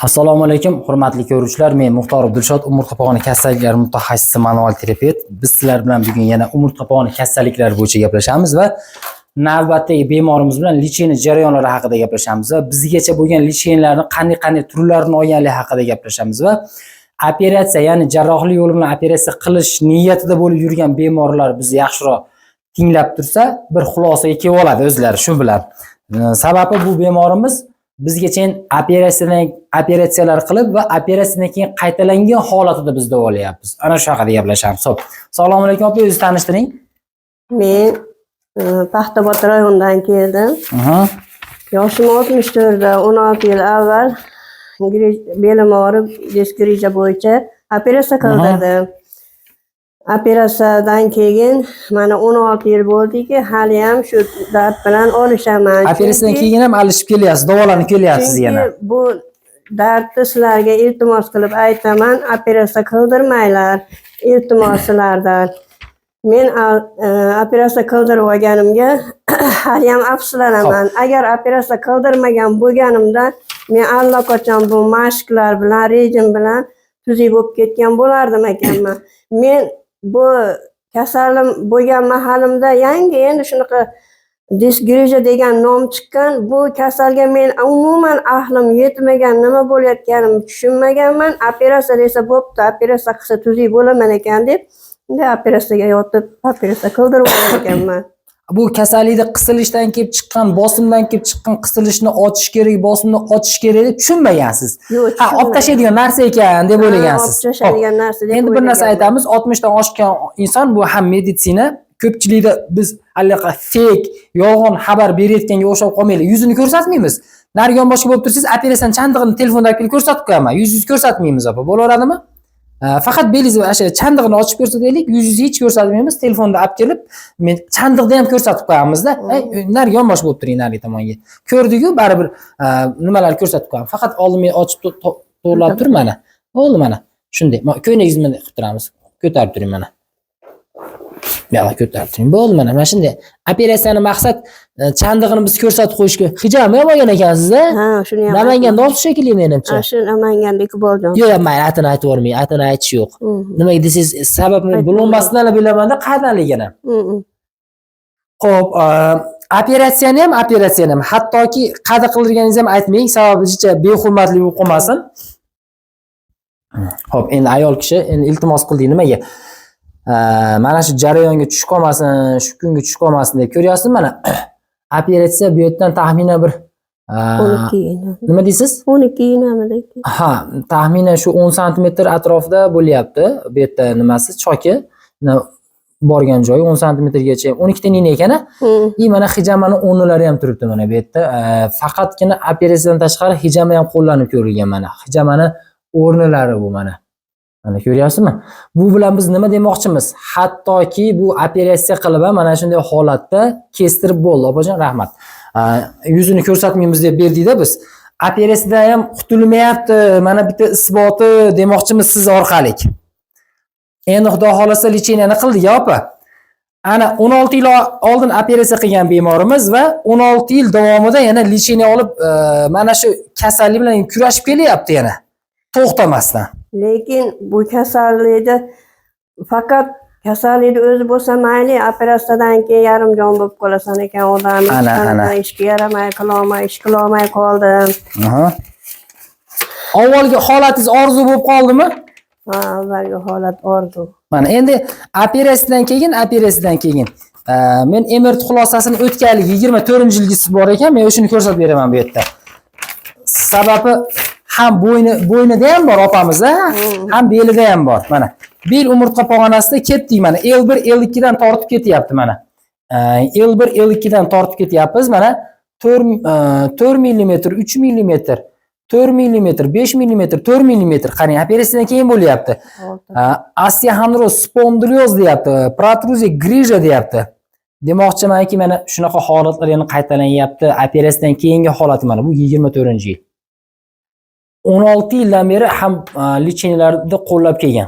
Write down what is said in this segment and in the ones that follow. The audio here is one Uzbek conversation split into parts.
Assalomu alaykum, hurmatli ko'ruvchilar. Men Muxtor Abdulshod, umurtqa pog'oni kasalliklari mutaxassisi, manual terapevt. Biz sizlar bilan bugun yana umurtqa pog'oni kasalliklari bo'yicha gaplashamiz va navbatdagi bemorimiz bilan lecheniya jarayonlari haqida gaplashamiz va bizgacha bo'lgan lecheniyalarning qanday turlarini olganligi haqida gaplashamiz va operatsiya, ya'ni jarrohlik yo'li bilan operatsiya qilish niyatida bo'lib yurgan bemorlar bizni yaxshiroq tinglab tursa, bir xulosaga kelib oladi o'zlari shu bilan. Sababi bu bemorimiz bizgacha operatsiyalar qilib va operatsiyadan keyin qaytalangan holatida biz davolayapmiz. Ana shu haqida gaplashamiz. Xo'p. Assalomu alaykum, opa, o'zingizni tanishtiring. Men Paxtabod rayonidan keldim. Yoshim 64 da 16 yil avval belim og'rib, disk reja bo'yicha operatsiya qildirdim. Operatsiyadan keyin mana 16 yil bo'ldiki, hali ham shu dard bilan olishaman. Operatsiyadan keyin ham alishib kelyapsiz, davolanib kelyapsiz yana. Bu dardni sizlarga iltimos qilib aytaman, operatsiya qildirmanglar, iltimos sizlardan. Men operatsiya qildirib olganimga hali ham afsuslanaman. Agar operatsiya qildirmagan bo'lganimda men allaqachon bu mashqlar bilan, rejim bilan tuzuk bo'lib ketgan bo'lardim ekanman. Men bu kasalim bo'lgan mahalimda yangi endi shunaqa disk reja degan nom chiqqan. Bu kasalga men umuman aqlim yetmagan, nima bo'layotganimni tushunmaganman. Operatsiya desa bo'pti, operatsiya qilsa tuzuk bo'laman ekan deb, endi operatsiyaga yotib operatsiya qildirib olgan ekanman. Bu kasallikda qisilishdan kelib chiqqan, bosimdan kelib chiqqan qisilishni ochish kerak, bosimni ochish kerak deb tushunmagansiz. Ha, olib tashlaydigan narsa ekan deb o'ylagansiz. Olib tashlaydigan narsa deb. Endi bir narsa aytamiz, 60 dan oshgan inson bu ham meditsina. Ko'pchilikda biz allaqa fake, yolg'on xabar berayotganga o'xshab qolmaylik. Yuzini ko'rsatmaymiz. Narigan boshqa bo'lib tursangiz, operatsiyaning chandig'ini telefonda olib ko'rsatib qo'yaman. Yuzingizni ko'rsatmaymiz, opa. Bo'laveradimi? Faqat belingizni o'sha chandig'ini ochib ko'rsataylik, yuzingizni hech ko'rsatmaymiz, telefonda olib kelib, men chandiqda ham ko'rsatib qo'yamiz-da. Nari yonbosh bo'lib turing nari tomonga. Ko'rdik-ku, baribir nimalarni ko'rsatib qo'yamiz. Faqat oldin men ochib to'g'rilab tur mana. Bo'ldi mana. Shunday. Ko'ylagingizni bunday qilib turamiz. Ko'tarib turing mana. Yo'q, ko'tarib turing. Bo'ldi mana. Mana shunday. Operatsiyaning maqsad chandig'ini biz ko'rsatib qo'yishga. Hijam ham olgan ekansiz-a? Ha, shuni ham. Namanganda olsiz shekilli menimcha. Shu Namanganda Iqboljon. Yo'q, mayli, atini aytib o'rmang, atini aytish yo'q. Nimaga desangiz, sababini bilolmasdan bilaman-da, qayerdanligini. Xo'p, operatsiyani ham, hattoki qada qildirganingizni ham aytmang, sababi jicha behurmatli bo'lib qolmasin. Xo'p, endi ayol kishi endi iltimos qildi nimaga? Mana shu jarayonga tushib qolmasin, shu kunga tushib qolmasin deb ko'ryapsiz mana. Operatsiya bu yerdan taxminan bir 12 yil. Nima deysiz? 12 yilmidek. Ha, taxminan shu 10 sm atrofida bo'lyapti. Bu yerda nimasi, choki, borgan joyi 10 sm gacha 12 ta nina ekan-a. Mana hijamani o'rnlari ham turibdi mana bu yerda. Faqatgina operatsiyadan tashqari hijama ham qo'llanib ko'rilgan mana. Hijamani o'rnlari bu mana. Mana ko'ryapsizmi? Bu bilan biz nima demoqchimiz? Hattoki bu operatsiya qilib mana shunday holatda kestirib bo'ldi. Opajon, rahmat. Yuzini ko'rsatmaymiz deb berdikda biz. Operatsiyadan ham qutulmayapti. Mana bitta isboti demoqchimiz siz orqali. Endi xudo xolasa lecheniyani qildik, opa. Ana 16 yil oldin operatsiya qilgan bemorimiz va 16 yil davomida yana lecheniya olib mana shu kasallik bilan kurashib kelyapti yana. To'xtamasdan. Lekin bu kasallikda faqat kasallikni o'zi bo'lsa mayli, operatsiyadan keyin yarim jon bo'lib qolasan ekan odam. Ishga yaramay, ish qilolmay qoldim. Avvalgi holatingiz orzu bo'lib qoldimi? Ha, avvalgi holat orzu. Mana endi operatsiyadan keyin men MRT xulosasini o'tganlik 24-yilgisi bor ekan, men o'shini ko'rsatib beraman bu yerda. Sababi ham bo'ynida ham bor opamizda, ham belida ham bor. Mana bel umurtqa pog'onasida ketdik mana. L1, L2 dan tortib ketyapti mana. L1, L2 dan tortib ketyapmiz mana. 4 mm, 3 mm, 4 mm, 5 mm, 4 mm. Qarang, operatsiyadan keyin bo'lyapti. Osteoxondroz, spondilyoz deyapti, protruziya, grija deyapti. Demoqchimanki, mana shunaqa holatlar yana qaytalanyapti. Operatsiyadan keyingi holati mana bu 24-yil. 16 yildan beri ham lecheniyalarni qo'llab kelgan.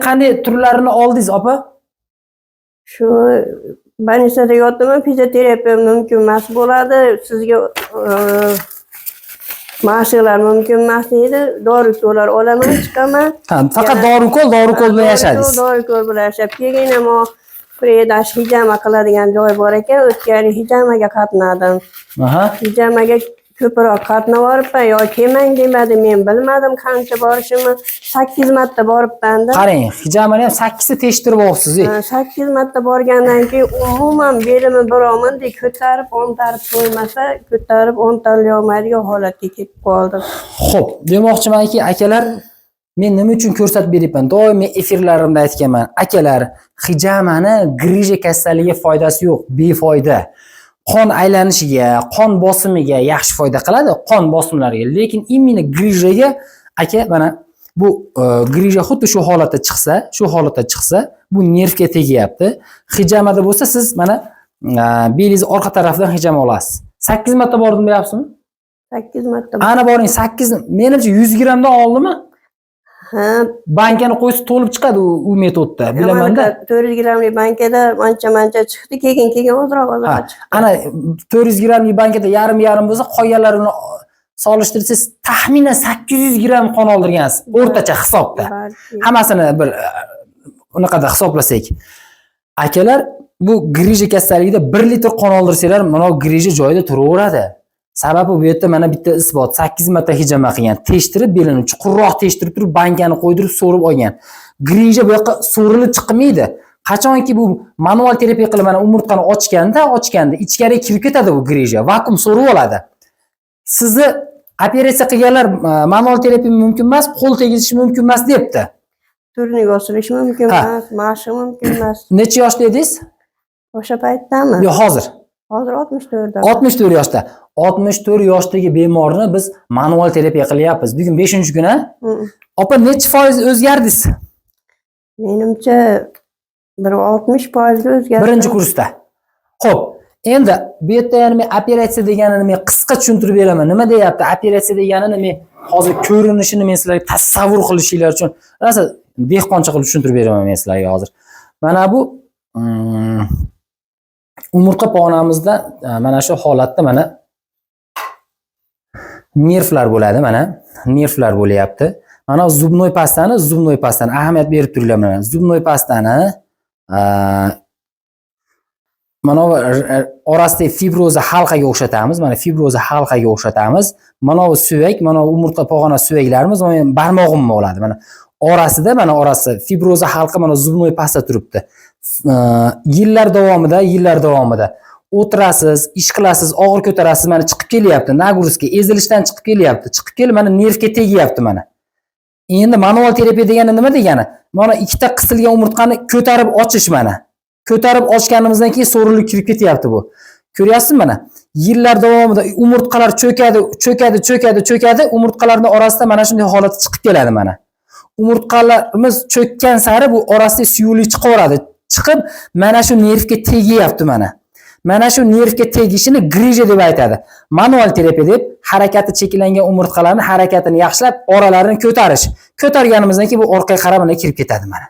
Qanday turlarini oldingiz, opa? Shu больницада yotdim, fizioterapiya mumkin emas bo'ladi. Sizga Mashqlar mumkin emas edi. Dori-ko'rlar olaman, chiqaman. Ha, faqat dori-ko'l bilan yashadingiz. Dori-ko'l bilan yashab keyin ham Fredash hijama qiladigan joy bor ekan. O'tgan hijamaga qatnadim. Aha. Hijamaga ko'proq qatnab boribman yo kelmang demadi, men bilmadim qancha borishimni. 8 marta boribman-da. Qarang, hijamani ham 8 ta tekshirib olibsiz. 8 marta borgandan keyin umuman belimni birovmandek ko'tarib, o'ntarib qo'ymasa, ko'tarib o'ntarib olmaydigan holatga kelib qoldim. Xo'p, demoqchimanki, akalar, men nima uchun ko'rsatib beryapman? Doimiy efirlarimda aytganman. Akalar, hijamani grija kasalligiga foydasi yo'q, befoyda. Qon aylanishiga, qon bosimiga yaxshi foyda qiladi, qon bosimlariga. Lekin imенно grijaga aka mana bu grija xuddi shu holatda chiqsa, bu nervga tegyapti. Hijamada bo'lsa siz mana belingiz orqa tarafdan hijama olasiz. 8 marta bordim deyapsizmi? 8 marta. Ana boring 8, menimcha 100 grammdan oldimi? Ha, bankani qo'ysa to'lib chiqadi u metodda, bilaman-da. 400 grammli bankada mancha chiqdi, keyin ozroq chiqdi. Ana 400 grammli bankada yarim bo'lsa, qolganlarini solishtirsangiz taxminan 800 gramm qon oldirgansiz, o'rtacha hisobda. Hammasini bir unaqada hisoblasak. Akalar, bu grija kasalligida 1 litr qon oldirsanglar, mana grija joyida turaveradi. Sababi bu yerda mana bitta isbot, 8 marta hijama qilgan, tekshirib belini chuqurroq tekshirib turib, bankani qo'ydirib so'rib olgan. Grija bu yoqqa so'rilib chiqmaydi. Qachonki bu manual terapiya qilib mana umurtqani ochganda ichkariga kirib ketadi bu grija, vakuum so'rib oladi. Sizni operatsiya qilganlar manual terapiya mumkin emas, qo'l tegizish mumkin emas debdi. Turnik osilishi mumkin emas, mashq mumkin emas. Necha yoshda edingiz? O'sha paytdami? Yo'q, hozir. Hozir 64 da. 64 yoshda. 64 yoshdagi bemorni biz manual terapiya qilyapmiz. Bugun 5-kun-a? Opa, necha foiz o'zgardingiz? Menimcha 60% ga o'zgardi. Birinchi kursda. Xo'p, endi bu yerda yana men operatsiya deganini men qisqa tushuntirib beraman. Nima deyapti? Operatsiya deganini men hozir ko'rinishini men sizlarga tasavvur qilishinglar uchun rosa dehqoncha qilib tushuntirib beraman men sizlarga hozir. Mana bu umurtqa pog'onamizda mana shu holatda mana nervlar bo'ladi, mana nervlar bo'lyapti. Mana zubnoy pastani ahamiyat berib turinglar mana. Zubnoy pastani mana orasidagi fibroza halqaga o'xshatamiz. Mana fibroza halqaga o'xshatamiz. Mana bu suyak, mana umurtqa pog'ona suyaklarimiz mana barmog'im bo'ladi. Mana orasida, mana orasi fibroza halqa mana zubnoy pasta turibdi. Yillar davomida o'tirasiz, ish qilasiz, og'ir ko'tarasiz, mana chiqib kelyapti, nagruzka, ezilishdan chiqib kelyapti. Chiqib kelib mana nervga tegyapti mana. Endi manual terapiya degani nima degani? Mana ikkita qisilgan umurtqani ko'tarib ochish mana. Ko'tarib ochganimizdan keyin so'rilib kirib ketyapti bu. Ko'ryapsizmi mana? Yillar davomida umurtqalar cho'kadi, umurtqalarning orasida mana shunday holatga chiqib keladi mana. Umurtqalarimiz cho'kkan sari bu orasida suyuqlik chiqaveradi. Chiqib mana shu nervga tegyapti mana. Mana shu nervga tegishini grija deb aytadi. Manual terapiya deb harakati cheklangan umurtqalarning harakatini yaxshilab, oralarini ko'tarish. Ko'targanimizdan keyin bu orqaga qarab mana kirib ketadi mana.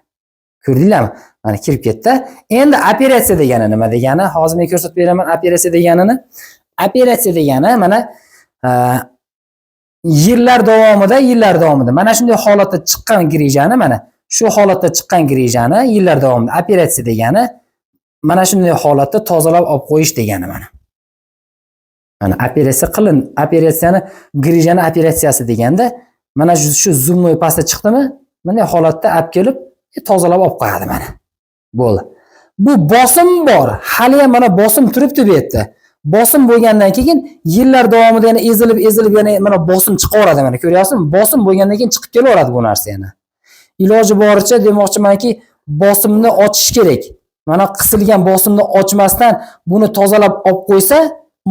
Ko'rdinglarmi? Mana kirib ketdi. Endi operatsiya degani nima degani? Hozir men ko'rsatib beraman operatsiya deganini. Operatsiya degani mana yillar davomida mana shunday holatda chiqqan grijani mana shu holatda chiqqan grijani yillar davomida operatsiya degani mana shunday holatda tozalab olib qo'yish degani mana. Mana operatsiya qilin, operatsiyani grijani operatsiyasi deganda mana shu zubnoy pasta chiqdimi? Bunday holatda olib kelib tozalab olib qo'yadi mana. Bo'ldi. Bu bosim bor. Hali ham mana bosim turibdi bu yerda. Bosim bo'lgandan keyin yillar davomida yana ezilib yana mana bosim chiqaveradi mana. Ko'ryapsizmi? Bosim bo'lgandan keyin chiqib kelaveradi bu narsa yana. Iloji boricha demoqchimanki, bosimni ochish kerak. Mana qisilgan bosimni ochmasdan buni tozalab olib qo'ysa,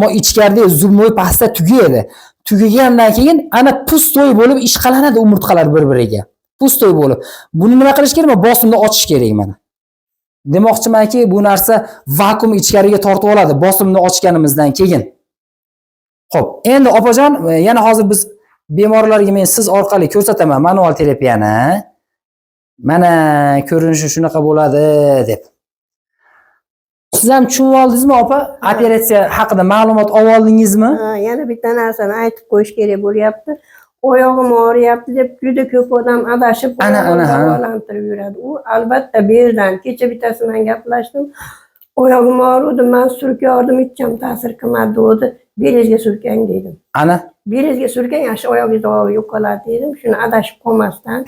mo ichkaridagi zubnoy pasta tugaydi. Tugagandan keyin ana pustoy bo'lib ishqalanadi umurtqalar bir-biriga. Pustoy bo'lib. Buni nima qilish kerak? Bosimni ochish kerak mana. Demoqchimanki, bu narsa vakuum ichkariga tortib oladi bosimni ochganimizdan keyin. Xo'p, endi opajon, yana hozir biz bemorlarga men siz orqali ko'rsataman manual terapiyani. Mana ko'rinishi shunaqa bo'ladi deb. siz ham tushunib oldingizmi, opa? Operatsiya haqida ma'lumot oldingizmi? Yana bitta narsani aytib qo'yish kerak bo'lyapti. Oyog'im og'riyapti deb juda ko'p odam adashib davolantirib yuradi. U albatta bu yerdan kecha bittasi bilan gaplashdim. Oyog'im og'ridi, men surkardim, hech ham ta'sir qilmadi dedi. Belizga surkang dedim. Belizga surkang, shu oyog'ingiz og'rib yo'qoladi dedim. Shuni adashib qolmasdan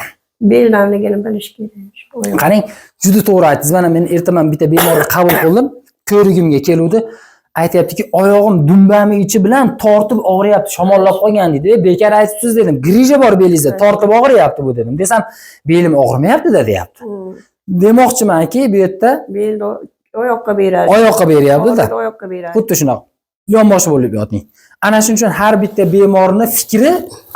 beldanligini bilish kerak. Qarang, juda to'g'ri aytdingiz. Mana men ertaman bitta bemorni qabul qildim. Ko'rigimga keluvdi. Aytayaptiki, oyog'im dumbami ichi bilan tortib og'riyapti, shamollab qolgan dedi. Bekar aytibsiz dedim. Grija bor belingizda, tortib og'riyapti bu dedim. Desam, belim og'rimayapti-da deyapti. Demoqchimanki, bu yerda belni oyoqqa beradi. Oyoqqa beryapti-da. Oyoqqa beradi. Xuddi shunaqa. Yonboshi bo'lib yoting. Ana shuning uchun har bitta bemorning fikri,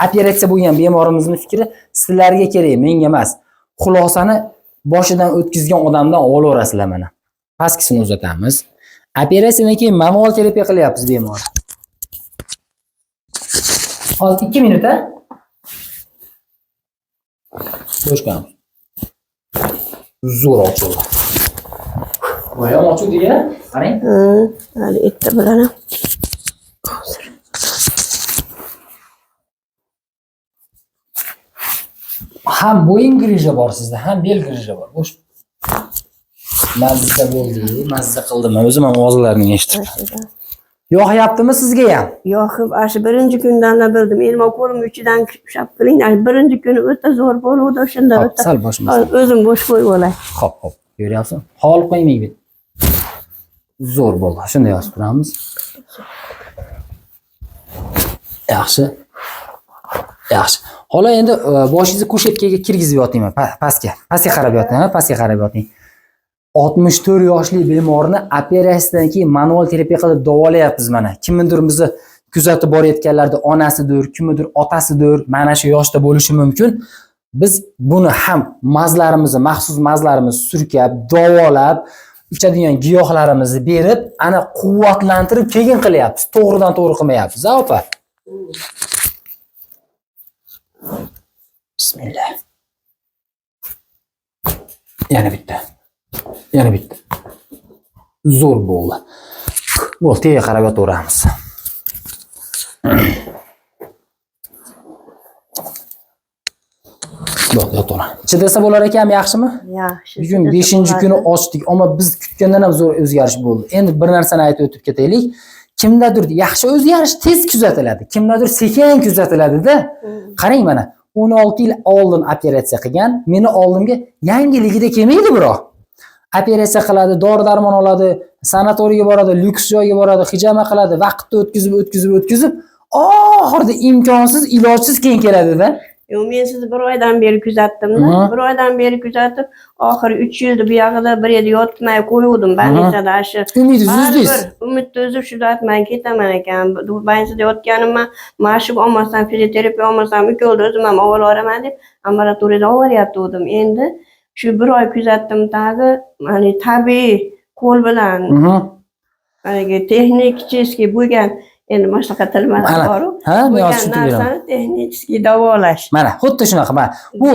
operatsiya bo'lgan bemorimizning fikri sizlarga kerak, menga emas. Xulosani boshidan o'tkazgan odamdan olaverasizlar mana. Pastgisini uzatamiz. Operatsiyadan keyin manual terapiya qilyapmiz bemor. Hozir 2 minut a? Bo'shqam. Zo'r ochildi. Voyam ochildi ya. Qarang. Hali bitta bilan hozir. Ham bo'yin grija bor sizda, ham bel grija bor. Bo'sh. Mazza bo'ldi, mazza qildim. O'zim ham ovozlarini eshitib. Yo'qyaptimi sizga ham? Yo'qib, ashi birinchi kundan bildim. Elma qo'lim uchidan shap qiling. Birinchi kuni o'ta zo'r bo'ldi, o'shanda o'ta. Sal boshimiz. O'zim bo'sh qo'yib olay. Xo'p, ko'ryapsizmi? Hol qo'ymang. Zo'r bo'ldi. Shunday yozib turamiz. Yaxshi. Yaxshi. Xo'la endi boshingizni kushetkaga kirgizib yotingman, pastga. Pastga qarab yoting, pastga qarab yoting. 64 yoshli bemorni operatsiyadan keyin manual terapiya qilib davolayapmiz mana. Kimnidir bizni kuzatib borayotganlarda onasidir, kimnidir otasidir, mana shu yoshda bo'lishi mumkin. Biz buni ham mazlarimizni, maxsus mazlarimizni surkab, davolab, ichadigan giyohlarimizni berib, ana quvvatlantirib keyin qilyapmiz. To'g'ridan to'g'ri qilmayapmiz, opa. Bismillah. Yana bitta. Yana bitta. Zo'r bo'ldi. Bo'ldi, tega qarab yotaveramiz. Bo'ldi, yotaveramiz. Chidasa bo'lar ekan, yaxshimi? Yaxshi. Bugun 5-kuni ochdik, ammo biz kutgandan ham zo'r o'zgarish bo'ldi. Endi bir narsani aytib o'tib ketaylik. Kimdadir yaxshi o'zgarish tez kuzatiladi, kimdadir sekin kuzatiladi-da. Qarang mana, 16 yil oldin operatsiya qilgan, meni oldimga yangiligida kelmaydi biroq. Operatsiya qiladi, dori-darmon oladi, sanatoriyga boradi, lyuks joyga boradi, hijama qiladi, vaqtni o'tkazib, oxirida imkonsiz, ilojsiz keyin keladi-da. Men sizni 1 oydan beri kuzatdim-da. 1 oydan beri kuzatib, oxiri 3 yilda bu yoqda bir yerda yotmay qo'yuvdim. Больницада shu. Umidingizni uzdingiz. Umidni uzib shu men ketaman ekan. Больницада yotganimda mashq olmasam, fizioterapiya olmasam, ukolda o'zim ham ovolaman deb ambulatoriyada olyaptim. Endi shu 1 oy kuzatdim tagi, mana tabiiy qo'l bilan haligi texnический bo'lgan endi boshqa tillar bor. Men yozib beraman. Texnический davolash. Mana, xuddi shunaqa. Mana bu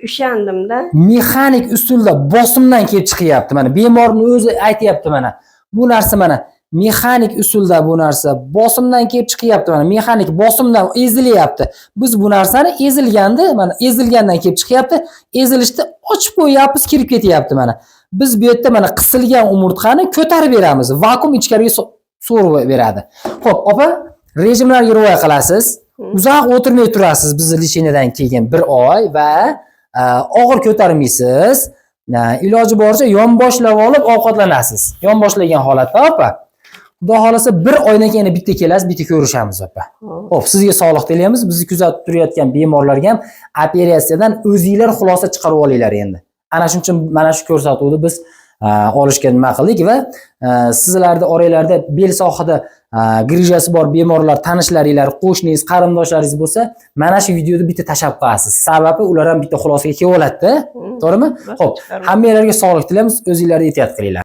ishondim-da. Mexanik usulda bosimdan kelib chiqyapti. Mana bemorning o'zi aytayapti mana. Bu narsa mana mexanik usulda bu narsa bosimdan kelib chiqyapti mana. Mexanik bosimdan ezilyapti. Biz bu narsani mana ezilgandan kelib chiqyapti. Ezilishda ochib qo'yapmiz, kirib ketyapti mana. Biz bu yerda mana qisilgan umurtqani ko'tarib beramiz. Vakuum ichkariga so'rib beradi. Xo'p, opa, rejimlarga rioya qilasiz. Uzoq o'tirmay turasiz bizni lecheniyadan keyin 1 oy va og'ir ko'tarmaysiz. Iloji boricha yonboshlab olib ovqatlanasiz. Yonboshlagan holatda, opa. Xudo xolasa 1 oydan keyin bitta kelasiz, bitta ko'rishamiz, opa. Xo'p, sizga sog'lik tilaymiz. Bizni kuzatib turayotgan bemorlarga ham operatsiyadan o'zingizlar xulosa chiqarib olinglar endi. Ana shuning uchun mana shu ko'rsatuvni biz olishga nima qildik va sizlarda oranglarda bel sohada grijasi bor bemorlar, tanishlaringlar, qo'shningiz, qarindoshlaringiz bo'lsa, mana shu videoni bitta tashab qo'yasiz. Sababi ular ham bitta xulosaga kelib oladi-da. To'g'rimi? Xo'p, hammanglarga sog'lik tilaymiz, o'zingizlarga ehtiyot qilinglar.